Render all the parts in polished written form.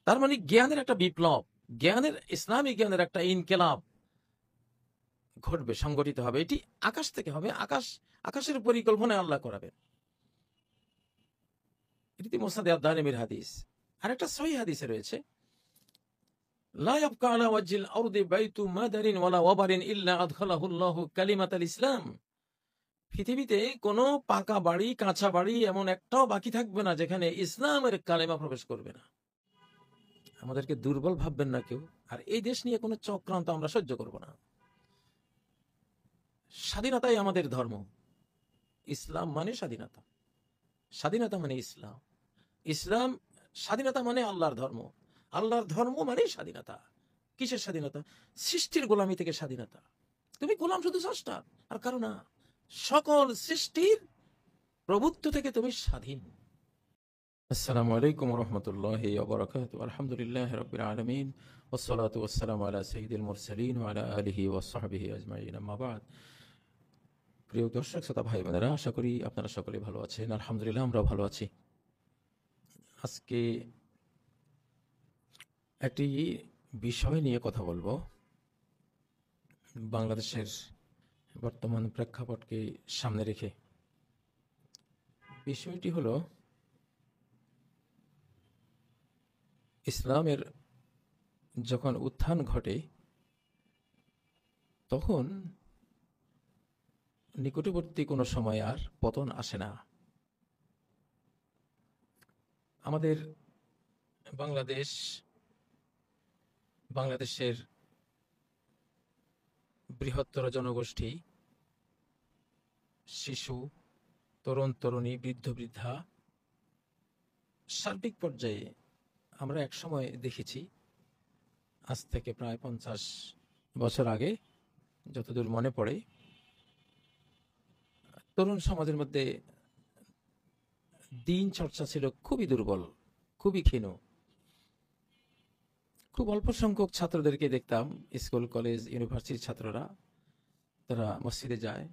তার মানে জ্ঞানের একটা বিপ্লব, জ্ঞানের, ইসলামী জ্ঞানের একটা ইনকিলাব ঘটবে, সংগঠিত হবে। এটি আকাশ থেকে হবে, আকাশের পরিকল্পনায় আল্লাহ করাবেন। এটি মুসনাদ আদ-দারিমির হাদিস। আর একটা সহিহ হাদিসে রয়েছে, লা ইয়াবকা আলা ওয়াজহিল আরদি বাইতু মাদারিন ওয়ালা ওয়াবারিন ইল্লা আদখালাহুল্লাহু কালিমাতাল ইসলাম। পৃথিবীতে কোনো পাকা বাড়ি, কাঁচা বাড়ি এমন একটাও বাকি থাকবে না যেখানে ইসলামের কালেমা প্রবেশ করবে না। আমাদেরকে দুর্বল ভাববেন না কেউ। আর এই দেশ নিয়ে কোনো চক্রান্ত আমরা সহ্য করব না। স্বাধীনতাই আমাদের ধর্ম। ইসলাম মানে স্বাধীনতা, স্বাধীনতা মানে ইসলাম, ইসলাম, স্বাধীনতা মানে আল্লাহর ধর্ম, আল্লাহর ধর্ম মানে স্বাধীনতা। কিসের স্বাধীনতা? সৃষ্টির গোলামি থেকে স্বাধীনতা। তুমি গোলাম শুধু স্রষ্টা আর কারো না, সকল সৃষ্টির প্রভুত্ব থেকে তুমি স্বাধীন। আসসালামু আলাইকুম ওয়া রাহমাতুল্লাহি ওয়া বারাকাতুহু। আলহামদুলিল্লাহি রাব্বিল আলামিন ওয়াস সালাতু ওয়াস সালামু আলা সাইয়্যিদিল মুরসালিন ওয়া আলা আলিহি ওয়া সাহবিহি আজমাইন, আম্মা বা'দ। প্রিয় দর্শক শ্রোতা ভাই বোনেরা, আশা করি আপনারা সকলে ভালো আছেন। আলহামদুলিল্লাহ, আমরা ভালো আছি। আজকে একটি বিষয় নিয়ে কথা বলবো, বাংলাদেশের বর্তমান প্রেক্ষাপটকে সামনে রেখে। বিষয়টি হলো, ইসলামের যখন উত্থান ঘটে তখন নিকটবর্তী কোনো সময় আর পতন আসে না। আমাদের বাংলাদেশের বৃহত্তর জনগোষ্ঠী, শিশু, তরুণ তরুণী, বৃদ্ধ বৃদ্ধা, সার্বিক পর্যায়ে আমরা এক সময় দেখেছি, আজ থেকে প্রায় 50 বছর আগে যতদূর মনে পড়ে, তরুণ সমাজের মধ্যে দিন চর্চা ছিল খুবই দুর্বল, খুবই ক্ষীণ। খুব অল্প সংখ্যক ছাত্রদেরকে দেখতাম, স্কুল কলেজ ইউনিভার্সিটির ছাত্ররা, তারা মসজিদে যায়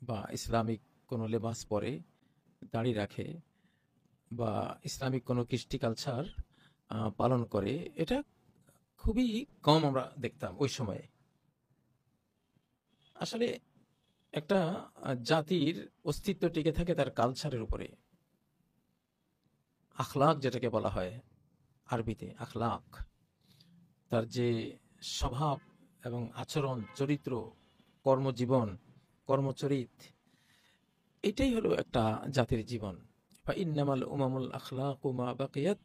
বা ইসলামিক কোনো লেবাস পরে, দাড়ি রাখে বা ইসলামিক কোনো কৃষ্টি কালচার পালন করে। এটা খুবই কম আমরা দেখতাম ওই সময়ে। আসলে একটা জাতির অস্তিত্ব টিকে থাকে তার কালচারের উপরে। আখলাক যেটাকে বলা হয় আরবিতে, আখলাক, তার যে স্বভাব এবং আচরণ, চরিত্র, কর্মজীবন, কর্মচরিত, এটাই হলো একটা জাতির জীবন। ইন্নামাল উমামুল আখলাকু মা বাকিয়াত।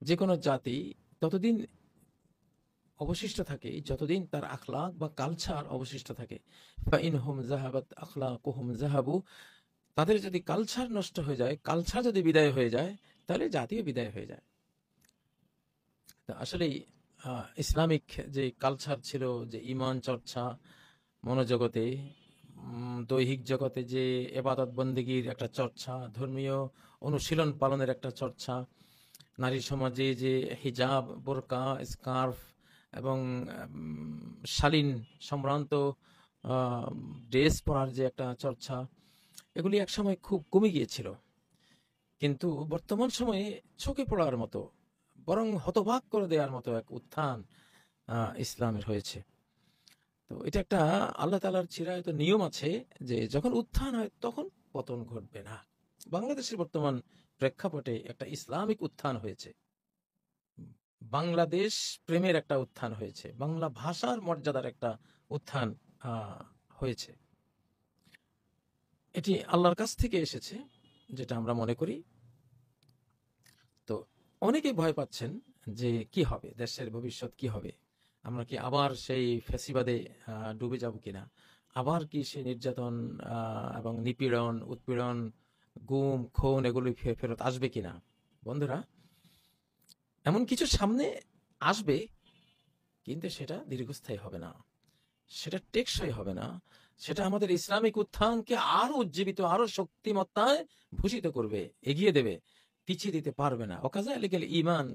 যে কোনো জাতি ততদিন অবশিষ্ট থাকে যতদিন তার আখলাক বা কালচার অবশিষ্ট থাকে। ফাইনহুম যাহাবাত আখলাকুহুম যাহাবু। তাদের যদি কালচার নষ্ট হয়ে যায়, কালচার যদি বিদায় হয়ে যায়, তাহলে জাতিও বিদায় হয়ে যায়। আসলেই ইসলামিক যে কালচার ছিল, যে ঈমান চর্চা মনোজগতে, দৈহিক জগতে যে ইবাদত বন্দেগীর একটা চর্চা, ধর্মীয় অনুশীলন পালনের একটা চর্চা, নারী সমাজে যে হিজাব, বোরকা, স্কার্ফ এবং শালীন সম্ভ্রান্ত ড্রেস পরার যে একটা চর্চা, এগুলি একসময় খুব কমে গিয়েছিল। কিন্তু বর্তমান সময়ে চোখে পড়ার মতো, বরং হতবাক করে দেওয়ার মতো এক উত্থান ইসলামের হয়েছে। তো এটা একটা আল্লাহ তাআলার চিরায়ত নিয়ম আছে যে যখন উত্থান হয় তখন পতন ঘটবে না। বাংলাদেশের বর্তমান প্রেক্ষাপটে একটা ইসলামিক উত্থান হয়েছে, বাংলাদেশ প্রেমের একটা উত্থান হয়েছে, বাংলা ভাষার মর্যাদার একটা উত্থান হয়েছে। এটি আল্লাহর কাছ থেকে এসেছে, যেটা আমরা মনে করি। তো অনেকে ভয় পাচ্ছেন যে কি হবে, দেশের ভবিষ্যৎ কি হবে, আমরা কি আবার সেই ফ্যাসিবাদে ডুবে যাব কিনা, আবার কি সেই নির্যাতন এবং নিপীড়ন, উৎপীড়ন, গুম খুন এগুলি ফেরত আসবে কিনা। বন্ধুরা, এমন কিছু সামনে আসবে, কিন্তু সেটা দীর্ঘস্থায়ী হবে না, সেটা টেকসই হবে না, সেটা আমাদের ইসলামিক উত্থানকে আরো উজ্জীবিত, আরো শক্তিমত্তায় ভূষিত করবে, এগিয়ে দেবে, পিছিয়ে দিতে পারবে না। ওয়াকাযালিকাল ঈমান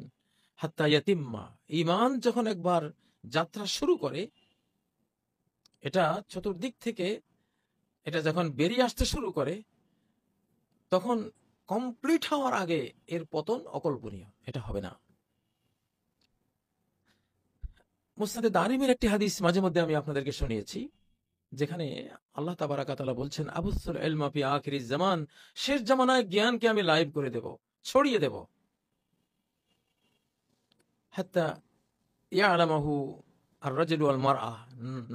হাত্তা ইয়াতিম্মা। ঈমান যখন একবার যাত্রা শুরু করে, এটা চতুর্দিক থেকে এটা যখন বেরিয়ে আসতে শুরু করে, তখন কমপ্লিট হওয়ার আগে এর পতন অকল্পনীয়, এটা হবে না। মুসনাদে দারিমের একটি হাদিস মাঝে মধ্যে আমি আপনাদেরকে শুনিয়েছি, যেখানে আল্লাহ তাবারাকা তাআলা বলছেন, আবুসুল ইলমা ফি আখিরিজ জামান, শেষ জামানায় জ্ঞানকে আমি লাইভ করে দেব, ছড়িয়ে দেব, হাত্তা ইয়ালামাহু আর রাজুলু ওয়াল মারআ,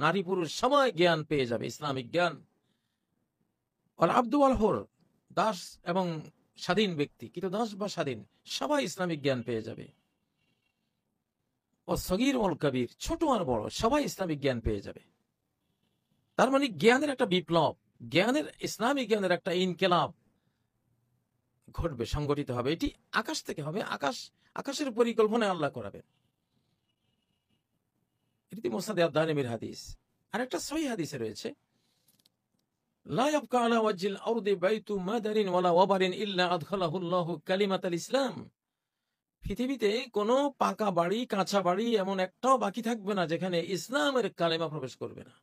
নারী পুরুষ সবাই জ্ঞান পেয়ে যাবে, ইসলামিক জ্ঞান। ওয়াল আবদু ওয়াল হুর, দাস এবং স্বাধীন ব্যক্তি, কিন্তু দাস বা স্বাধীন সবাই ইসলামিক জ্ঞান পেয়ে যাবে। ও সগীর ওয়াল কবির, ছোট আর বড় সবাই ইসলামিক জ্ঞান পেয়ে যাবে। তার মানে জ্ঞানের একটা বিপ্লব, জ্ঞানের, ইসলামিক জ্ঞানের একটা ইনকিলাব ঘটবে, সংগঠিত হবে। এটি আকাশ থেকে হবে, আকাশের পরিকল্পনায় আল্লাহ করাবেন। এটি মুসনাদে আদ-দারিমির হাদিস। আর একটা সহিহ হাদিসে রয়েছে, লা ইয়াবকা আলা ওয়াজহিল আরদি বাইতু মাদারিন ওয়ালা ওয়াবারিন ইল্লা আদখালাহুল্লাহু কালিমাতাল ইসলাম। পৃথিবীতে কোনো পাকা বাড়ি, কাঁচা বাড়ি এমন একটাও বাকি থাকবে না যেখানে ইসলামের কালেমা প্রবেশ করবে না।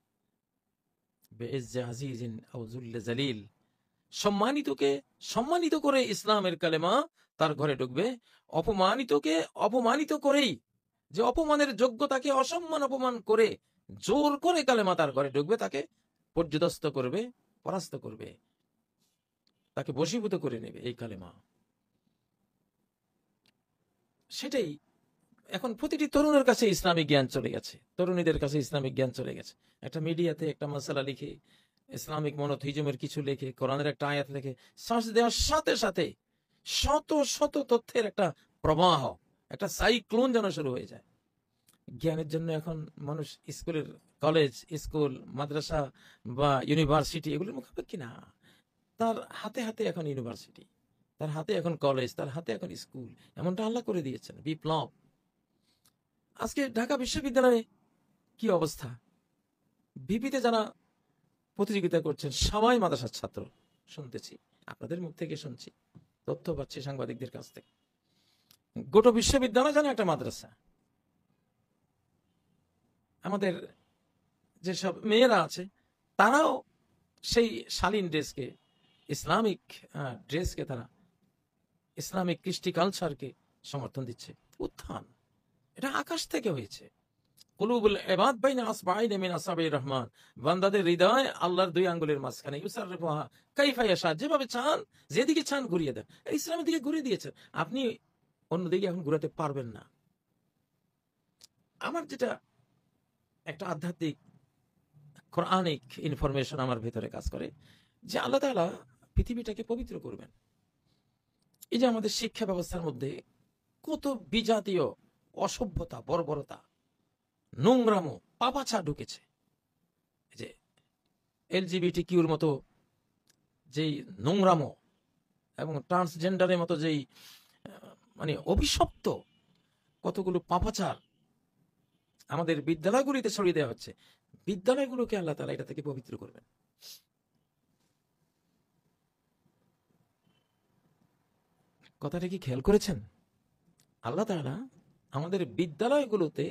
বিইজ্জি আজিজিন আও যুল্লি জালিল, সম্মানিতকে সম্মানিত করে ইসলামের কালেমা তার ঘরে ঢুকবে, অপমানিতকে অপমানিত করেই, যে অপমানের যোগ্যতাকে অসম্মান অপমান করে জোর করে কালেমা তার ঘরে ঢুকবে, তাকে পর্যদস্ত করবে, পরাস্ত করবে, তাকে বশীভূত করে নেবে এই কালেমা। সেটাই এখন প্রতিটি তরুণের কাছে ইসলামিক জ্ঞান চলে গেছে, তরুণীদের কাছে ইসলামিক জ্ঞান চলে গেছে। একটা মিডিয়াতে একটা মাসালা লিখে, ইসলামিক মনোথিজমের কিছু লিখে, কোরআনের একটা আয়াত লিখে সার্চ দেওয়ার সাথে সাথে শত শত তথ্যের একটা প্রবাহ, একটা সাইক্লোন যেন শুরু হয়ে যায়। জ্ঞানের জন্য এখন মানুষ স্কুলের, কলেজ, স্কুল, মাদ্রাসা বা ইউনিভার্সিটি এগুলোর মুখাপেক্ষি না। তার হাতে হাতে এখন ইউনিভার্সিটি, তার হাতে এখন কলেজ, তার হাতে এখন স্কুল, এমনটা আল্লাহ করে দিয়েছেন, বিপ্লব। আজকে ঢাকা বিশ্ববিদ্যালয়ে কি অবস্থা, ভিপিতে যারা প্রতিযোগিতা করছেন সবাই মাদ্রাসার ছাত্র, শুনতেছি, আপনাদের মুখ থেকে শুনছি, তথ্য পাচ্ছি সাংবাদিকদের কাছ থেকে। গোটা বিশ্ববিদ্যালয় যেন একটা মাদ্রাসা। আমাদের যেসব মেয়েরা আছে তারাও সেই শালীন ড্রেসকে, ইসলামিক ড্রেসকে, তারা ইসলামিক কৃষ্টি কালচারকে সমর্থন দিচ্ছে। উত্থান এটা আকাশ থেকে হয়েছে। কুলুবুল ইবাদ বাইনা আসবাইনি মিন আসাবির রহমান, বান্দাদের হৃদয় আল্লাহর দুই আঙ্গুলের মাঝখানে, ইউসাররিফুহা কাইফা ইয়াশা, যেভাবে চান, যেদিকে চান ঘুরিয়ে দেন। ইসলামের দিকে ঘুরিয়ে দিয়েছেন, আপনি অন্যদিকে এখন ঘুরাতে পারবেন না। আমার যেটা একটা আধ্যাত্মিক কোরআনিক ইনফরমেশন আমার ভেতরে কাজ করে, যে আল্লাহ তাআলা পৃথিবীটাকে পবিত্র করবেন। এই যে আমাদের শিক্ষা ব্যবস্থার মধ্যে কত বিজাতীয় অসভ্যতা, বর্বরতা, নোংরামো, পাপাচা ঢুকেছে, যে এলজিবিটি কিউর মতো যেই নোংরামো এবং ট্রান্সজেন্ডারের মতো যেই মানে অভিশপ্ত কতগুলো পাপাচার আমাদের বিদ্যালয়গুলিতে ছড়িয়ে দেওয়া হচ্ছে। বিদ্যালয়গুলোকে আল্লাহ তাআলা এটা থেকে পবিত্র করবেন। কথাটা কি খেয়াল করেছেন? আল্লাহ তাআলা আমাদের বিদ্যালয়গুলোতে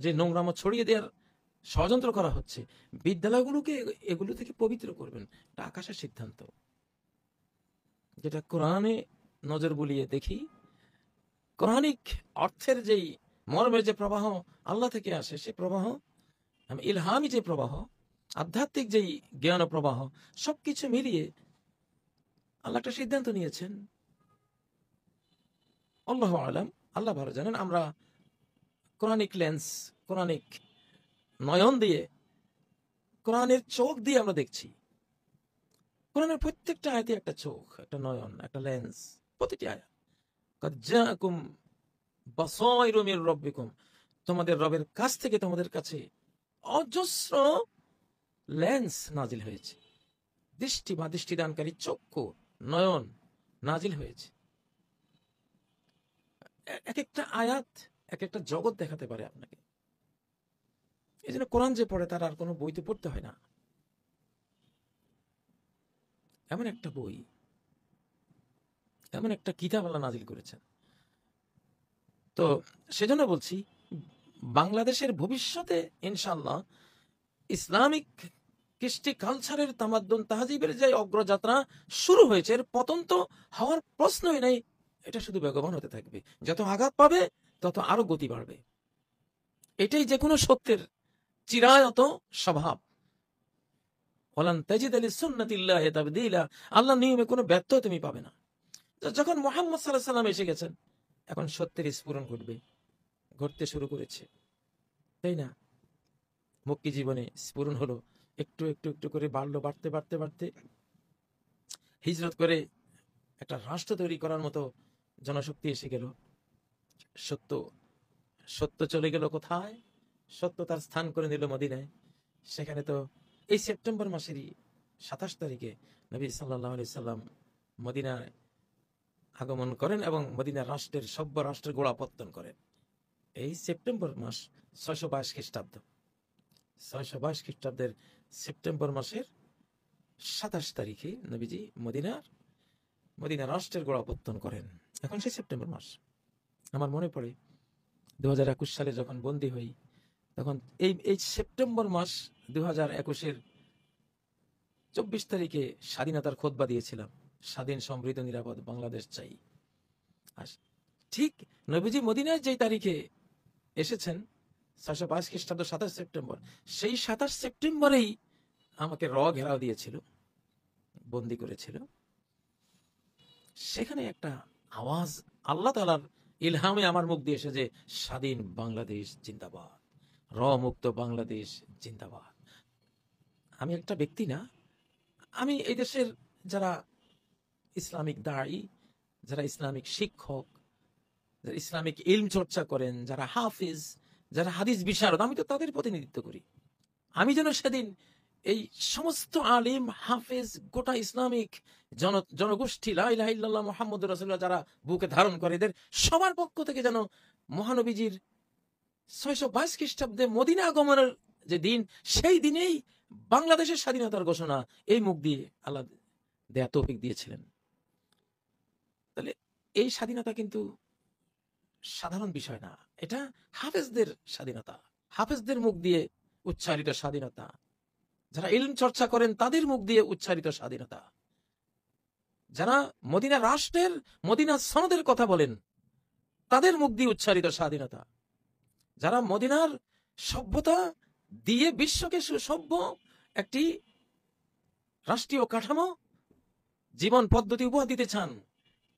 যে নোংরামো ছড়িয়ে দেওয়ার ষড়যন্ত্র করা হচ্ছে, বিদ্যালয়গুলোকে এগুলো থেকে পবিত্র করবেন। এটা আকাশের সিদ্ধান্ত, যেটা কোরআনে নজর বুলিয়ে দেখি, কোরআনিক অর্থের যেই মর্মের যে প্রবাহ আল্লাহ থেকে আসে, সে প্রবাহ, ইলহামি যে প্রবাহ, আধ্যাত্মিক যেই জ্ঞান প্রবাহ, সবকিছু মিলিয়ে আল্লাহ একটা সিদ্ধান্ত নিয়েছেন। আল্লাহু আলাম, আল্লাহ ভালো জানেন। আমরা কোরআনিক লেন্স, কোরআনিক নয়ন দিয়ে, কোরআনের চোখ দিয়ে আমরা দেখছি। কোরআনের প্রত্যেকটা আয়াতে একটা চোখ, একটা নয়ন, একটা লেন্স, প্রতিটি আয়াত। قد جاءكم بصائر من ربكم, তোমাদের রবের কাছ থেকে তোমাদের কাছে অজস্র লেন্স নাজিল হয়েছে, দৃষ্টি বা দৃষ্টিদানকারী চক্ষু, নয়ন নাজিল হয়েছে। এক একটা আয়াত এক একটা জগৎ দেখাতে পারে আপনাকে। এই জন্য কোরআন যে পড়ে তার আর কোনো বইতে পড়তে হয় না, এমন একটা বই, এমন একটা কিতাব আল্লাহ নাজিল করেছেন। তো সেজন্য বলছি, বাংলাদেশের ভবিষ্যতে ইনশাআল্লাহ ইসলামিক কৃষ্টি কালচারের তামাদ্দুন তাহজিবের যে অগ্রযাত্রা শুরু হয়েছে, এর পতন তো হওয়ার প্রশ্নই নাই। এটা শুধু বেগবান হতে থাকবে, যত আঘাত পাবে তত আরো গতি বাড়বে। এটাই যে কোনো সত্যের চিরায়ত স্বভাব। ওয়ালান তাজিদ লিসুন্নাতিল্লাহি তাবদীলা, আল্লাহর নিয়মে কোনো ব্যত্যয় তুমি পাবে না। যখন মুহাম্মদ সাল্লাল্লাহু আলাইহি সাল্লাম এসে গেছেন, এখন সত্যের স্ফুরণ ঘটবে, ঘটতে শুরু করেছে, তাই না? মক্কি জীবনে স্ফুরণ হলো, একটু একটু একটু করে বাড়লো, বাড়তে বাড়তে বাড়তে হিজরত করে একটা রাষ্ট্র তৈরি করার মতো জনশক্তি এসে গেল। সত্য সত্য চলে গেল কোথায়? সত্য তার স্থান করে নিল মদিনায়। সেখানে তো এই সেপ্টেম্বর মাসেরই 27 তারিখে নবী সাল্লাল্লাহু আলাইহি সাল্লাম মদিনায় আগমন করেন এবং মদিনা রাষ্ট্রের সভ্য রাষ্ট্রের গোড়াপত্তন করেন। এই সেপ্টেম্বর মাস 622 খ্রিস্টাব্দ, 622 খ্রিস্টাব্দের সেপ্টেম্বর মাসের 27 তারিখে নবীজি মদিনা রাষ্ট্রের গোড়াপত্তন করেন। এখন সেই সেপ্টেম্বর মাস। আমার মনে পড়ে 2021 সালে যখন বন্দী হই, তখন এই সেপ্টেম্বর মাস 2021-এর 24 তারিখে স্বাধীনতার খুতবা দিয়েছিলাম, স্বাধীন, সমৃদ্ধ, নিরাপদ বাংলাদেশ চাই। আর ঠিক নবীজি মদিনায় যেই তারিখে এসেছেন, 622 খ্রিস্টাব্দ 27 সেপ্টেম্বর, সেই 27 সেপ্টেম্বরেই আমাকে ঘেরাও দিয়েছিল, বন্দী করেছিল। সেখানে একটা আওয়াজ আল্লাহ তাআলার ইলহামে আমার মুখ দিয়ে এসেছে, স্বাধীন বাংলাদেশ জিন্দাবাদ, মুক্ত বাংলাদেশ জিন্দাবাদ। আমি একটা ব্যক্তি না, আমি এই দেশের যারা ইসলামিক দায়ী, যারা ইসলামিক শিক্ষক, যারা ইসলামিক ইলম চর্চা করেন, যারা হাফিজ, যারা হাদিস বিশারদ, আমি তো তাদের প্রতিনিধিত্ব করি। আমি যেন সেদিন এই সমস্ত আলিম, হাফেজ, গোটা ইসলামিক জনগোষ্ঠী, লা ইলাহা ইল্লাল্লাহ মুহাম্মদুর রাসূলুল্লাহ যারা বুকে ধারণ করে, এদের সবার পক্ষ থেকে যেন মহানবীজির 622 খ্রিস্টাব্দে মদিনা আগমনের যে দিন, সেই দিনেই বাংলাদেশের স্বাধীনতার ঘোষণা এই মুখ দিয়ে আল্লাহ দেয়া তৌফিক দিয়েছিলেন। তাহলে এই স্বাধীনতা কিন্তু সাধারণ বিষয় না, এটা হাফেজদের স্বাধীনতা, হাফেজদের মুখ দিয়ে উচ্চারিত স্বাধীনতা, যারা ইলম চর্চা করেন তাদের মুখ দিয়ে উচ্চারিত স্বাধীনতা, যারা মদিনা রাষ্ট্রের, মদিনা সনদের কথা বলেন তাদের মুখ দিয়ে উচ্চারিত স্বাধীনতা, যারা মদিনার সভ্যতা দিয়ে বিশ্বকে সুসভ্য একটি রাষ্ট্রীয় কাঠামো, জীবন পদ্ধতি উপহার দিতে চান,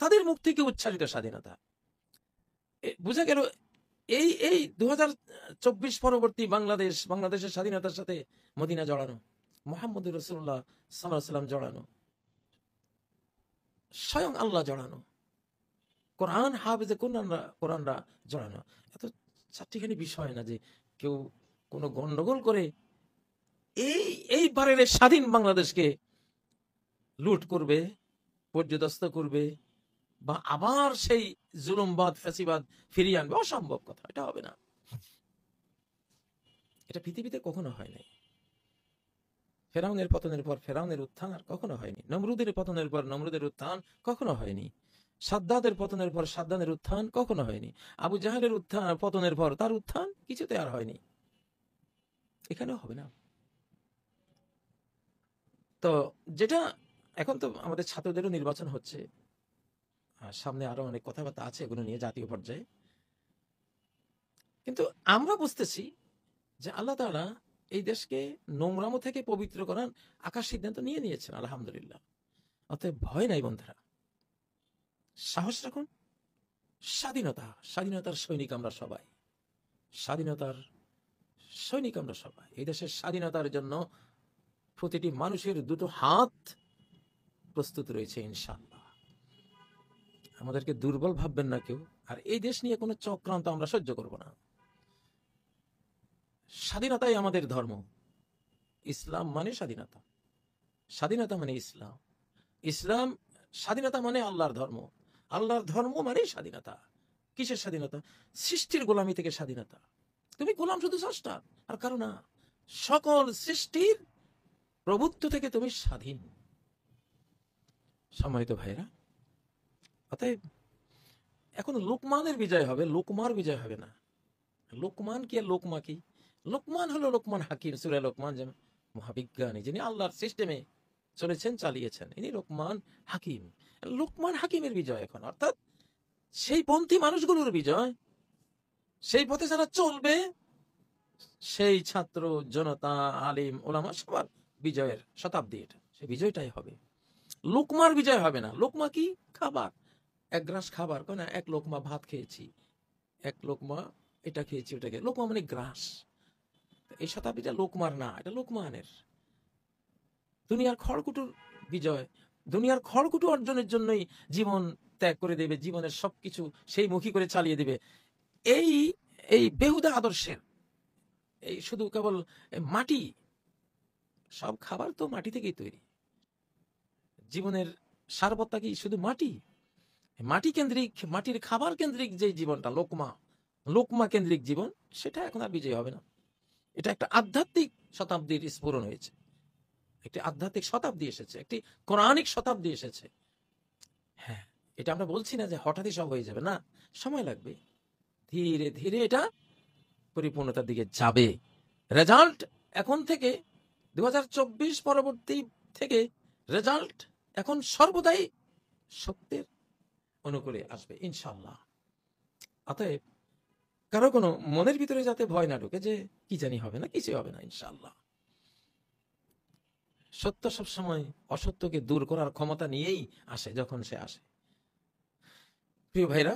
তাদের মুখ থেকে উচ্চারিত স্বাধীনতা। বুঝা গেল এই 2024 পরবর্তী বাংলাদেশের স্বাধীনতার সাথে মদিনা জড়ানো, মুহাম্মদুর রাসূলুল্লাহ সাল্লাল্লাহু আলাইহি সাল্লাম জড়ানো, স্বয়ং আল্লাহ জড়ানো, কোরআন হাফেজে কোরআনরা জড়ানো। এত চারটিখানি বিষয় না যে কেউ কোনো গন্ডগোল করে এইবারের স্বাধীন বাংলাদেশকে লুট করবে, পর্যদস্ত করবে, বা আবার সেই জুলুমবাদ, ফ্যাসিবাদ ফিরিয়ে আনবে। অসম্ভব কথা, এটা হবে না। এটা পৃথিবীতে কখনো হয় নাই। ফেরাউনের পতনের পর ফেরাউনের উত্থান আর কখনো হয়নি। নমরুদের পতনের পর নমরুদের উত্থান কখনো হয়নি। সাদ্দাদের পতনের পর সাদ্দাদের উত্থান কখনো হয়নি। আবু জাহেলের পতনের পর তার উত্থান কিছুতে আর হয়নি, এখানেও হবে না। তো যেটা এখন তো আমাদের ছাত্রদেরও নির্বাচন হচ্ছে, সামনে আরো অনেক কথাবার্তা আছে এগুলো নিয়ে জাতীয় পর্যায়ে। কিন্তু আমরা বুঝতেছি যে আল্লাহ তাআলা এই দেশকে নোংরামো থেকে পবিত্র করার আকাশ সিদ্ধান্ত নিয়ে নিয়েছেন, আলহামদুলিল্লাহ। অতএব ভয় নাই বন্ধুরা, সাহস রাখুন। স্বাধীনতার সৈনিক আমরা সবাই, স্বাধীনতার সৈনিক আমরা সবাই। এই দেশের স্বাধীনতার জন্য প্রতিটি মানুষের দুটো হাত প্রস্তুত রয়েছে ইনশাআল্লাহ। আমাদেরকে দুর্বল ভাববেন না কেউ, আর এই দেশ নিয়ে কোনো চক্রান্ত আমরা সহ্য করব না। স্বাধীনতাই আমাদের ধর্ম, ইসলাম মানে স্বাধীনতা, স্বাধীনতা মানে ইসলাম, ইসলাম স্বাধীনতা মানে আল্লাহর ধর্ম, আল্লাহর ধর্ম মানে স্বাধীনতা। কিসের স্বাধীনতা? সৃষ্টির গোলামি থেকে স্বাধীনতা। তুমি গোলাম শুধু স্রষ্টা আর কারো না, সকল সৃষ্টির প্রভুত্ব থেকে তুমি স্বাধীন। সম্মানিত ভাইরা, অতএব এখন লোকমানের বিজয় হবে, লোকমার বিজয় হবে না। লোকমান কি আর লোকমা কি? লোকমান হলো লোকমান হাকিম, সূরা লোকমান যেমন মহাবিজ্ঞানী, যিনি আল্লাহর সিস্টেমে চলেছেন, চালিয়েছেন, ইনি লোকমান হাকিম। লোকমান হাকিমের বিজয় এখন, অর্থাৎ সেই পন্থী মানুষগুলোর বিজয়, সেই পথে যারা চলবে, সেই ছাত্র জনতা, আলিম, ওলামা সবার বিজয়ের শতাব্দী এটা, সেই বিজয়টাই হবে। লোকমার বিজয় হবে না। লোকমা কি? খাবার, এক গ্রাস খাবার, কেন এক লোকমা ভাত খেয়েছি, এক লোকমা এটা খেয়েছি, ওটা খেয়ে, লোকমা মানে গ্রাস। এই শতাব্দীটা লোকমার না, এটা লোকমানের। দুনিয়ার খড়কুটোর বিজয়, দুনিয়ার খড়কুটো অর্জনের জন্যই জীবন ত্যাগ করে দেবে, জীবনের সবকিছু সেই মুখী করে চালিয়ে দেবে। এই এই বেহুদা আদর্শের, এই শুধু কেবল মাটি, সব খাবার তো মাটি থেকেই তৈরি, জীবনের সারবত্তা কি শুধু মাটি? মাটি কেন্দ্রিক, মাটির খাবার কেন্দ্রিক যে জীবনটা, লোকমা, লোকমা কেন্দ্রিক জীবন, সেটা এখন আর বিজয় হবে না। এটা একটা আধ্যাত্মিক শতাব্দীর স্ফুরণ হয়েছে, একটি আধ্যাত্মিক শতাব্দী এসেছে, একটি কোরআনিক শতাব্দী এসেছে। হ্যাঁ, এটা আমরা বলছি না যে হঠাৎই সব হয়ে যাবে, না, সময় লাগবে, ধীরে ধীরে এটা পরিপূর্ণতার দিকে যাবে। রেজাল্ট এখন থেকে 2024 পরবর্তী থেকে রেজাল্ট এখন সর্বদাই সত্যের অনুকূলে আসবে ইনশাআল্লাহ। অতএব কারো কোনো মনের ভিতরে যাতে ভয় না ঢুকে যে কি জানি হবে না, কিছু হবে না, ইনশাআল্লাহ। সত্য সবসময় অসত্যকে দূর করার ক্ষমতা নিয়েই আসে, যখন সে আসে। প্রিয় ভাইরা,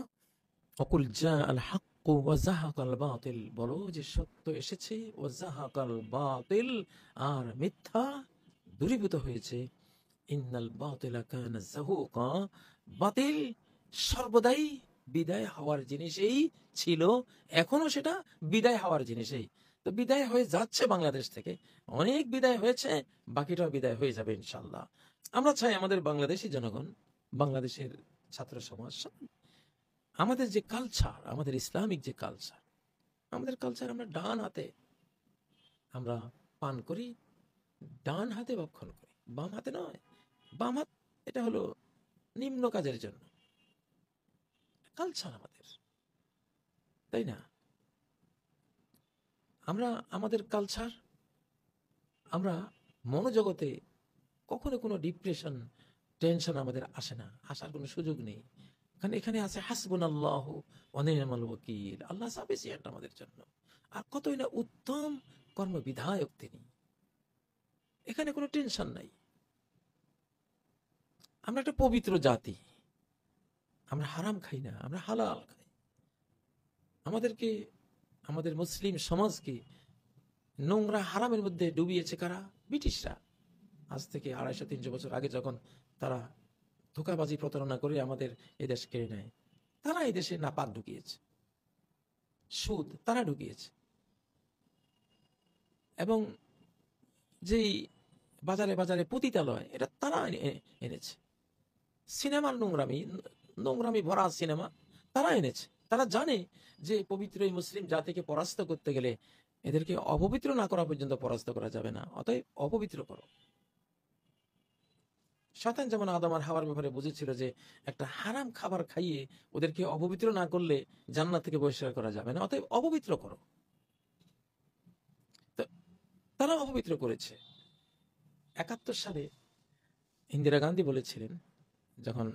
অকুল জা আল হক ওয়া যাহাকাল বাতিল, বলো যে সত্য এসেছে, ওয়া যাহাকাল বাতিল, আর মিথ্যা দূরীভূত হয়েছে। ইন্নাল বাতিলা কানা যাহুকা, বাতিল সর্বদাই বিদায় হওয়ার জিনিসই ছিল, এখনো সেটা বিদায় হওয়ার জিনিসই। তো বিদায় হয়ে যাচ্ছে বাংলাদেশ থেকে, অনেক বিদায় হয়েছে, বাকিটাও বিদায় হয়ে যাবে ইনশাআল্লাহ। আমরা চাই আমাদের বাংলাদেশি জনগণ, বাংলাদেশের ছাত্র সমাজ, আমাদের যে কালচার, আমাদের ইসলামিক যে কালচার, আমাদের কালচার আমরা ডান হাতে আমরা পান করি, ডান হাতে ভক্ষণ করি, বাম হাতে নয়। বাম হাত এটা হলো নিম্ন কাজের জন্য, কালচার আমাদের, তাই না? আমরা আমাদের কালচার, আমরা মনোজগতে কখনো কোনো ডিপ্রেশন, টেনশন আমাদের আসে না, আসার কোনো সুযোগ নেই। কারণ এখানে আছে হাসবুনাল্লাহু ওয়া নি'মাল ওয়াকিল, আল্লাহ সাফিসিয়েন্ট আমাদের জন্য। আর কতই না উত্তম কর্মবিধায়ক তিনি, এখানে কোনো টেনশন নাই। আমরা একটা পবিত্র জাতি, আমরা হারাম খাই না, আমরা হালাল খাই। আমাদেরকে, আমাদের মুসলিম সমাজকে নোংরা হারামের মধ্যে ডুবিয়েছে কারা? ব্রিটিশরা। আজ থেকে 250-300 বছর আগে যখন তারা ধোঁকাবাজি, প্রতারণা করে আমাদের এদেশ কেড়ে নেয়, তারা এই দেশে নাপাক ঢুকিয়েছে, সুদ তারা ঢুকিয়েছে, এবং যেই বাজারে বাজারে পতিতালয়, এটা তারা এনেছে। সিনেমার নোংরামি, নোংরামি ভরা সিনেমা তারা এনেছে। তারা জানে যে পবিত্র এই মুসলিম জাতিকে পরাস্ত করতে গেলে এদেরকে অপবিত্র না করা পর্যন্ত পরাস্ত করা যাবে না, অতএব অপবিত্র করো। শয়তান যেমন আদম আর হাওয়ার ব্যাপারে বুঝেছিল যে একটা হারাম খাবার খাইয়ে ওদেরকে অপবিত্র না করলে জান্নাত থেকে বহিষ্কার করা যাবে না, অতএব অপবিত্র করো। তো তারা অপবিত্র করেছে। 71 সালে ইন্দিরা গান্ধী বলেছিলেন, যখন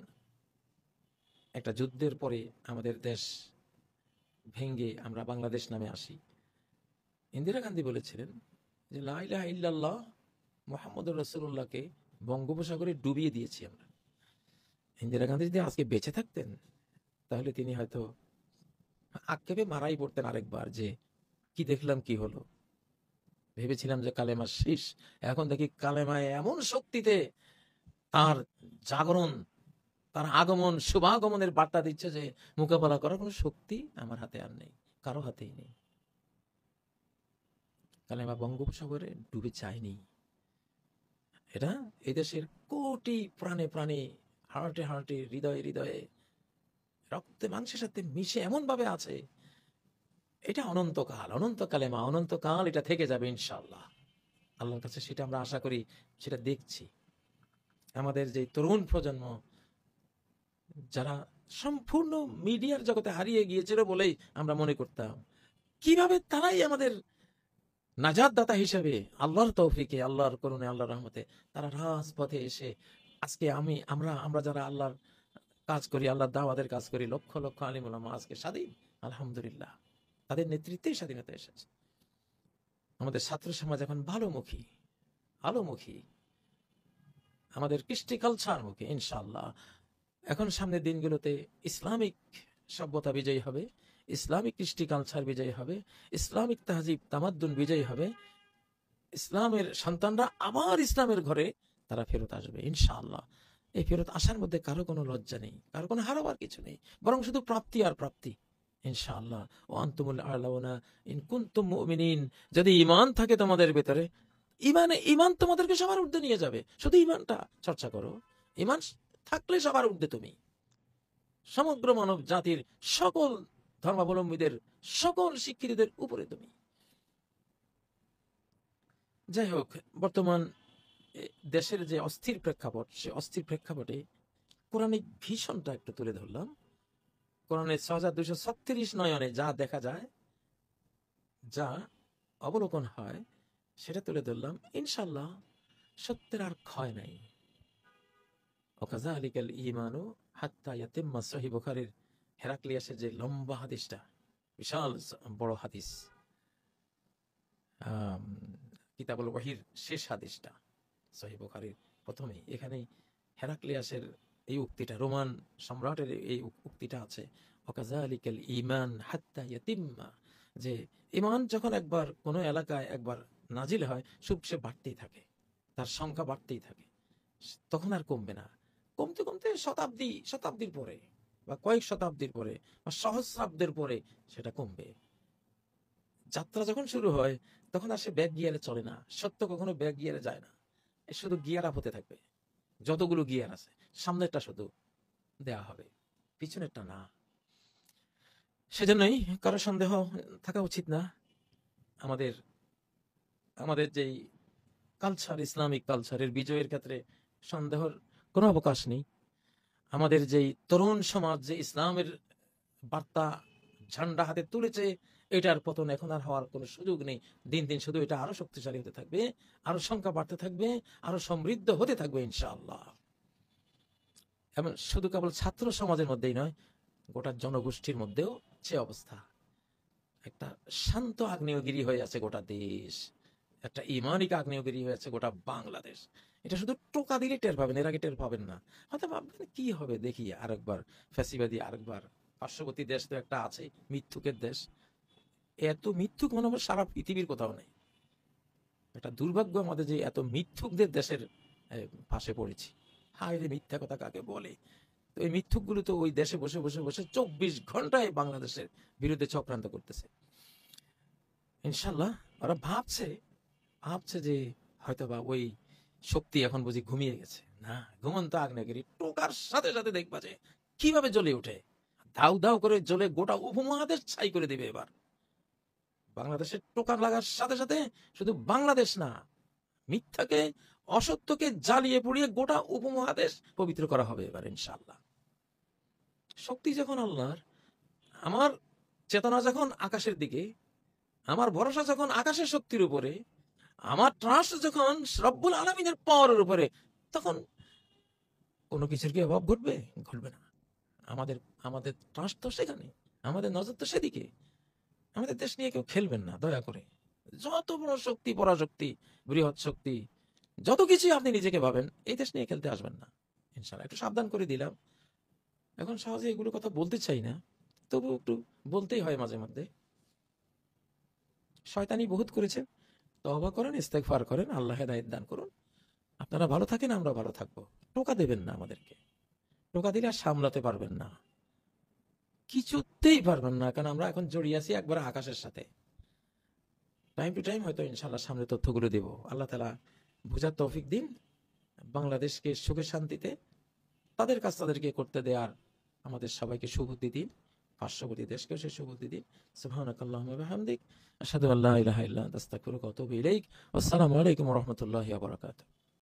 একটা যুদ্ধের পরে আমাদের দেশ ভেঙ্গে আমরা বাংলাদেশ নামে আসি, ইন্দিরা গান্ধী বলেছিলেন যে লা ইলাহা ইল্লাল্লাহ মুহাম্মদুর রাসূলুল্লাহকে বঙ্গোপসাগরে ডুবিয়ে দিয়েছি আমরা। ইন্দিরা গান্ধী যদি আজকে বেঁচে থাকতেন, তাহলে তিনি হয়তো আক্ষেপে মারাই পড়তেন আরেকবার, যে কি দেখলাম, কি হলো, ভেবেছিলাম যে কালেমা শেষ, এখন দেখি কালেমায় এমন শক্তিতে তার জাগরণ, তার আগমন, শুভাগমনের বার্তা দিচ্ছে যে মোকাবেলা করার কোনো শক্তি আমার হাতে আর নেই, কারো হাতেই নেই। কালেমা বঙ্গোপসাগরে ডুবে যায়নি। এটা এদেশের কোটি প্রাণে প্রাণে, হার্টে হার্টে, হৃদয়ে হৃদয়ে, রক্তে মাংসের সাথে মিশে এমন ভাবে আছে, এটা অনন্তকাল, অনন্ত কালেমা, অনন্তকাল এটা থেকে যাবে ইনশাআল্লাহ। আল্লাহর কাছে সেটা আমরা আশা করি, সেটা দেখছি। আমাদের যে তরুণ প্রজন্ম, যারা সম্পূর্ণ মিডিয়ার জগতে হারিয়ে গিয়েছিল বলেই আমরা মনে করতাম, কিভাবে তারাই আমাদের নাজাত দাতা হিসেবে আল্লাহর তৌফিকে, আল্লাহর করুণে, আল্লাহর রহমতে তারা রাজপথে এসে আজকে আমরা যারা আল্লাহর কাজ করি, আল্লাহর দাওয়াতের কাজ করি, লক্ষ লক্ষ আলিম ওলামা আজকে স্বাধীন, আলহামদুলিল্লাহ। তাদের নেতৃত্বেই স্বাধীনতা এসেছে। আমাদের ছাত্র সমাজ এখন আলোমুখী, আমাদের কৃষ্টি কালচার মুখী, ইনশাআল্লাহ। এখন সামনের দিনগুলোতে ইসলামিক সভ্যতা বিজয়ী হবে, ইসলামিক কৃষ্টি কালচার বিজয়ী হবে, ইসলামিক তাহজিব তামাদ্দুন বিজয়ী হবে। ইসলামের সন্তানরা আবার ইসলামের ঘরে তারা ফেরত আসবে ইনশাআল্লাহ। এই ফেরত আসার মধ্যে কারো কোনো লজ্জা নেই, কারো কোনো হারাবার কিছু নেই, বরং শুধু প্রাপ্তি আর প্রাপ্তি ইনশাআল্লাহ। ও আনতুমুল আ'লাউনা ইন কুনতুম মুমিনিন, যদি ঈমান থাকে তোমাদের ভিতরে, ঈমান তোমাদেরকে সবার ঊর্ধ্বে নিয়ে যাবে। শুধু ঈমানটা চর্চা করো, ঈমান থাকলে সবার ঊর্ধ্বে তুমি, সমগ্র মানব জাতির সকল ধর্মাবলম্বীদের, সকল শিক্ষিতদের উপরে তুমি। যাই হোক, বর্তমান দেশের যে অস্থির প্রেক্ষাপট, সে অস্থির প্রেক্ষাপটে কোরআনিক ভীষণটা একটু তুলে ধরলাম। কোরআনের ৬২৩৬ নয়নে যা দেখা যায়, যা অবলোকন হয়, সেটা তুলে ধরলাম। ইনশাআল্লাহ সত্যের আর ক্ষয় নাই। ওয়াকাযালিকাল ঈমানু হাত্তা ইয়াতিম্মা, সহিহ বুখারীর হেরাক্লিয়াসের যে লম্বা হাদিসটা, বিশাল বড় হাদিস, কিতাবুল ওয়াহির শেষ হাদিসটা, সহিহ বুখারীর প্রথমেই এখানেই হেরাক্লিয়াসের এই উক্তিটা, রোমান সম্রাটের এই উক্তিটা আছে, ওয়াকাযালিকাল ঈমান হাত্তা ইয়াতিম্মা, যে ঈমান যখন একবার কোনো এলাকায় একবার নাজিল হয়, সে বাড়তেই থাকে, তার সংখ্যা বাড়তেই থাকে, তখন আর কমবে না। কমতে কমতে শতাব্দীর পরে বা কয়েক শতাব্দীর পরে বা সহস্রাব্দের পরে সেটা কমবে। যাত্রা যখন শুরু হয় তখন আর সে ব্যাক গিয়ারে চলে না। সত্য কখনো ব্যাক গিয়ারে যায় না, শুধু গিয়ার আপ হতে থাকবে। যতগুলো গিয়ার আছে, সামনেরটা শুধু দেয়া হবে, পিছনেরটা না। সেজন্যই কারো সন্দেহ থাকা উচিত না। আমাদের যেই কালচার, ইসলামিক কালচারের বিজয়ের ক্ষেত্রে সন্দেহের কোনো অবকাশ নেই। আমাদের যেই তরুণ সমাজ যে ইসলামের বার্তা ঝান্ডা হাতে তুলেছে, এটার পতন এখন আর হওয়ার কোনো সুযোগ নেই। দিন দিন শুধু এটা আরো শক্তিশালী হতে থাকবে, আরো সংখ্যা বাড়তে থাকবে, আরো সমৃদ্ধ হতে থাকবে ইনশাআল্লাহ। এমন শুধু কেবল ছাত্র সমাজের মধ্যেই নয়, গোটা জনগোষ্ঠীর মধ্যেও সে অবস্থা। একটা শান্ত আগ্নেয়গিরি হয়ে আছে গোটা দেশ, একটা ইমানিক আগ্নেয়গিরি হয়ে আছে গোটা বাংলাদেশ। এটা শুধু টোকা দিলে টের পাবেন, এর আগে টের পাবেন না। হয়তো ভাববেন কি হবে, দেখি আরেকবার ফ্যাসিবাদী, আরেকবার পার্শ্ববর্তী দেশ তো একটা আছে, মিথ্যুকের দেশ। এত মিথ্যুক মনে হয় সারা পৃথিবীর কোথাও নেই। একটা দুর্ভাগ্য আমাদের যে এত মিথ্যুকদের দেশের পাশে পড়েছি। হায় রে, মিথ্যা কথা কাকে বলে। তো এই মিথ্যুকগুলো তো ওই দেশে বসে বসে বসে ২৪ ঘন্টায় বাংলাদেশের বিরুদ্ধে চক্রান্ত করতেছে। ইনশাল্লাহ ওরা ভাবছে যে হয়তোবা ওই শক্তি এখন বুঝি ঘুমিয়ে গেছে। না, ঘুমন্ত আগ্নেয়গিরি টোকার সাথে সাথে দেখবা যে কিভাবে জ্বলে ওঠে, দাউ দাউ করে জ্বলে গোটা উপমহাদেশ ছাই করে দিবে। এবার বাংলাদেশের টোকার লাগার সাথে সাথে শুধু বাংলাদেশ না, মিথ্যাকে, অসত্যকে জ্বালিয়ে পুড়িয়ে গোটা উপমহাদেশ পবিত্র করা হবে এবার ইনশাআল্লাহ। শক্তি যখন আল্লাহর, আমার চেতনা যখন আকাশের দিকে, আমার ভরসা যখন আকাশের শক্তির উপরে, আমার ট্রাস্ট যখন রব্বুল আলামিনের পাওয়ারের উপরে, তখন কোনো কিছুর কি অভাব ঘটবে না। আমাদের ট্রাস্ট তো সেখানে, আমাদের নজর তো সেদিকে। আমাদের দেশ নিয়ে কেউ খেলবেন না দয়া করে। যত বড় শক্তি, পরাশক্তি, বৃহৎ শক্তি, যত কিছু আপনি নিজেকে ভাবেন, এই দেশ নিয়ে খেলতে আসবেন না ইনশাআল্লাহ। একটু সাবধান করে দিলাম। এখন সহজে এগুলো কথা বলতে চাই না, তবু একটু বলতেই হয় মাঝে মধ্যে। শয়তানি বহুত করেছেন, তওবা করেন, ইস্তেগফার করেন, আল্লাহ হেদায়েত দান করুন। আপনারা ভালো থাকেন, আমরা ভালো থাকবো। টোকা দেবেন না আমাদেরকে। টোকা দিলে আর সামলাতে পারবেন না, কিছুতেই পারবেন না, কারণ আমরা এখন জড়িয়ে আছি একবার আকাশের সাথে। টাইম টু টাইম হয়তো ইনশাআল্লাহ সামনে তথ্যগুলো দেব। আল্লাহ তাআলা বুঝার তৌফিক দিন, বাংলাদেশকে সুখে শান্তিতে তাদের কাজ তাদেরকে করতে দেওয়ার আমাদের সবাইকে সুবুদ্ধি দিন, পার্শ্ববর্তী দেশকেও সে সুবুদ্ধি দিন। সুবহানাকাল্লাহুম্মা ওয়া বিহামদিক, আশহাদু আল্লা ইলাহা ইল্লা আনতা, আস্তাগফিরুকা ওয়া আতুবু ইলাইক। আসসালামু আলাইকুম ওয়া রাহমাতুল্লাহি ওয়া বারাকাতুহু।